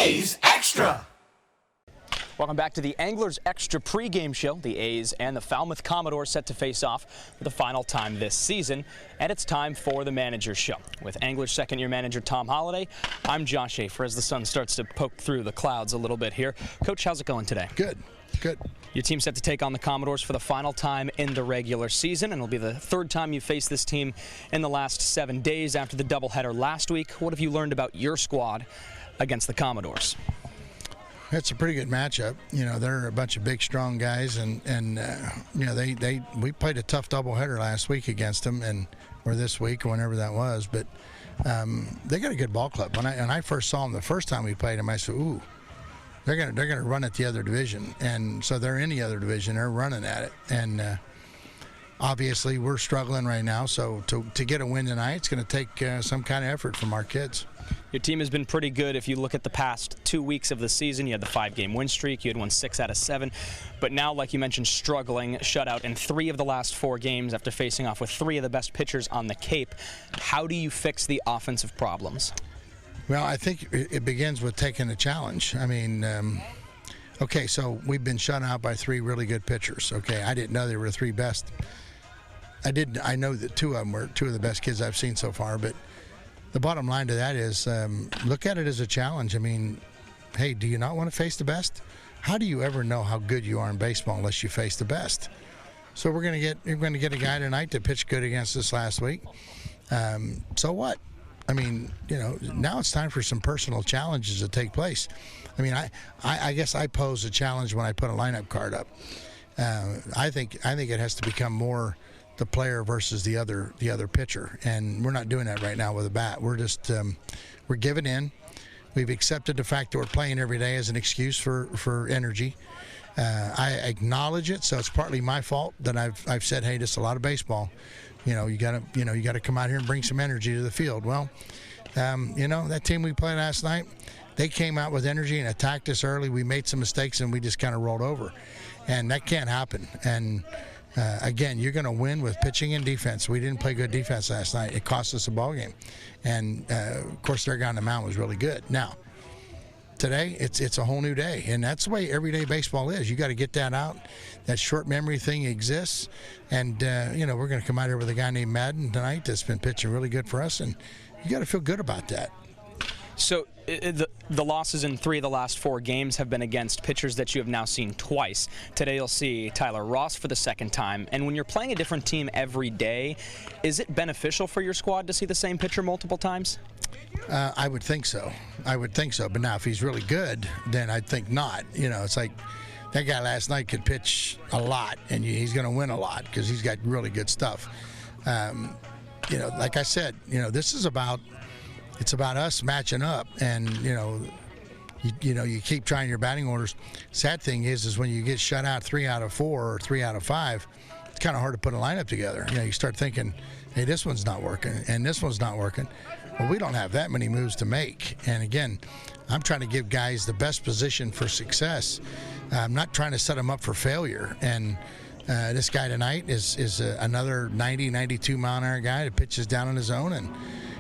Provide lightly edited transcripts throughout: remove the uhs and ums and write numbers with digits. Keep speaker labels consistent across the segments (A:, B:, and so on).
A: A's Extra.
B: Welcome back to the Anglers Extra pregame show. The A's and the Falmouth Commodores set to face off for the final time this season. And it's time for the Manager's Show. With Anglers second-year manager Tom Holliday, I'm Josh Schaefer as the sun starts to poke through the clouds a little bit here. Coach, how's it going today?
C: Good. Good.
B: Your team's set to take on the Commodores for the final time in the regular season, and it'll be the third time you face this team in the last 7 days after the doubleheader last week. What have you learned about your squad against the Commodores?
C: It's a pretty good matchup. You know, they're a bunch of big, strong guys, and you know, we played a tough doubleheader last week against them, or this week, or whenever that was. But they got a good ball club. When I first saw them the first time we played them, I said, "Ooh, they're gonna run at the other division." And so they're in the other division. They're running at it, and obviously we're struggling right now. So to get a win tonight, it's going to take some kind of effort from our kids.
B: Your team has been pretty good. If you look at the past 2 weeks of the season, you had the 5-game win streak. You had won 6 out of 7. But now, like you mentioned, struggling, shutout in 3 of the last 4 games after facing off with 3 of the best pitchers on the Cape. How do you fix the offensive problems?
C: Well, I think it begins with taking the challenge. I mean, okay, so we've been shut out by 3 really good pitchers. Okay, I didn't know they were the 3 best. I know that 2 of them were 2 of the best kids I've seen so far, but the bottom line to that is look at it as a challenge. I mean, hey, do you not want to face the best? How do you ever know how good you are in baseball unless you face the best? So we're going to get a guy tonight that pitched good against us last week. So what? I mean, you know, now it's time for some personal challenges to take place. I mean, I guess I pose a challenge when I put a lineup card up. I think it has to become more the player versus the other pitcher, and we're not doing that right now with a bat. We're just we're giving in. We've accepted the fact that we're playing every day as an excuse for energy. I acknowledge it, so it's partly my fault that I've said, hey, this is a lot of baseball. You know, you gotta come out here and bring some energy to the field. Well, you know, that team we played last night, they came out with energy and attacked us early. We made some mistakes and we just kind of rolled over, and that can't happen. And again, you're going to win with pitching and defense. We didn't play good defense last night. It cost us a ball game, and of course their guy on the mound was really good. Now, today it's a whole new day, and that's the way everyday baseball is. You got to get that out. That short memory thing exists, and you know, we're going to come out here with a guy named Madden tonight that's been pitching really good for us, and you got to feel good about that.
B: So the losses in 3 of the last 4 games have been against pitchers that you have now seen twice. Today you'll see Tyler Ross for the 2nd time. And when you're playing a different team every day, is it beneficial for your squad to see the same pitcher multiple times?
C: I would think so. I would think so. But now if he's really good, then I'd think not. You know, it's like that guy last night could pitch a lot, and he's going to win a lot because he's got really good stuff. You know, like I said, you know, this is about – it's about us matching up, and you know, you keep trying your batting orders. Sad thing is when you get shut out 3 out of 4 or 3 out of 5, it's kind of hard to put a lineup together. You know, you start thinking, hey, this one's not working, and this one's not working. Well, we don't have that many moves to make. And again, I'm trying to give guys the best position for success. I'm not trying to set them up for failure. And this guy tonight is another 90, 92 mile an hour guy that pitches down in his zone, and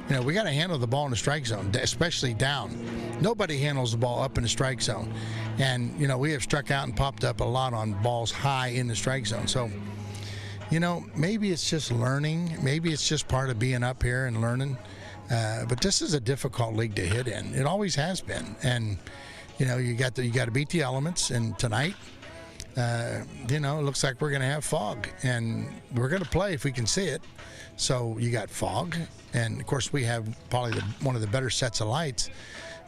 C: you know, we got to handle the ball in the strike zone, especially down. Nobody handles the ball up in the strike zone. And, you know, we have struck out and popped up a lot on balls high in the strike zone. So, you know, maybe it's just learning. Maybe it's just part of being up here and learning. But this is a difficult league to hit in. It always has been. And, you know, you got to beat the elements. And tonight, you know, it looks like we're going to have fog. And we're going to play if we can see it. So you got fog, and of course we have probably one of the better sets of lights.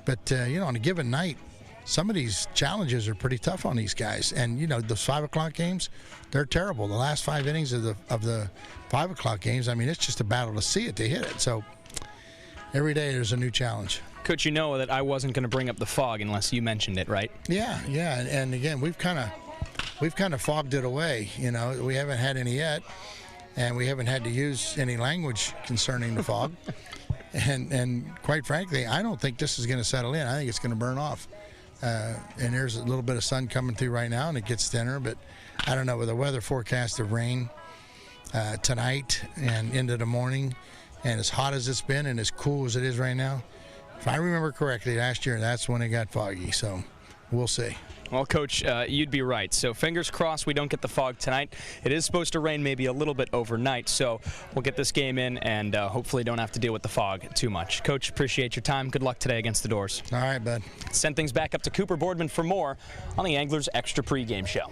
C: But you know, on a given night, some of these challenges are pretty tough on these guys. And you know, those 5 o'clock games, they're terrible. The last 5 innings of the 5 o'clock games, I mean, it's just a battle to see it, to hit it. So every day there's a new challenge.
B: Coach, you know that I wasn't going to bring up the fog unless you mentioned it, right?
C: Yeah. And again, we've kind of fogged it away. You know, we haven't had any yet. And we haven't had to use any language concerning the fog. and quite frankly, I don't think this is going to settle in. I think it's going to burn off. And there's a little bit of sun coming through right now, and it gets thinner. But I don't know, with the weather forecast of rain tonight and into the morning, and as hot as it's been and as cool as it is right now, If I remember correctly, last year, that's when it got foggy, so we'll see.
B: Well, Coach, you'd be right. So fingers crossed we don't get the fog tonight. It is supposed to rain maybe a little bit overnight, so we'll get this game in and hopefully don't have to deal with the fog too much. Coach, appreciate your time. Good luck today against the Doors.
C: All right, bud.
B: Send things back up to Cooper Boardman for more on the Anglers Extra Pregame Show.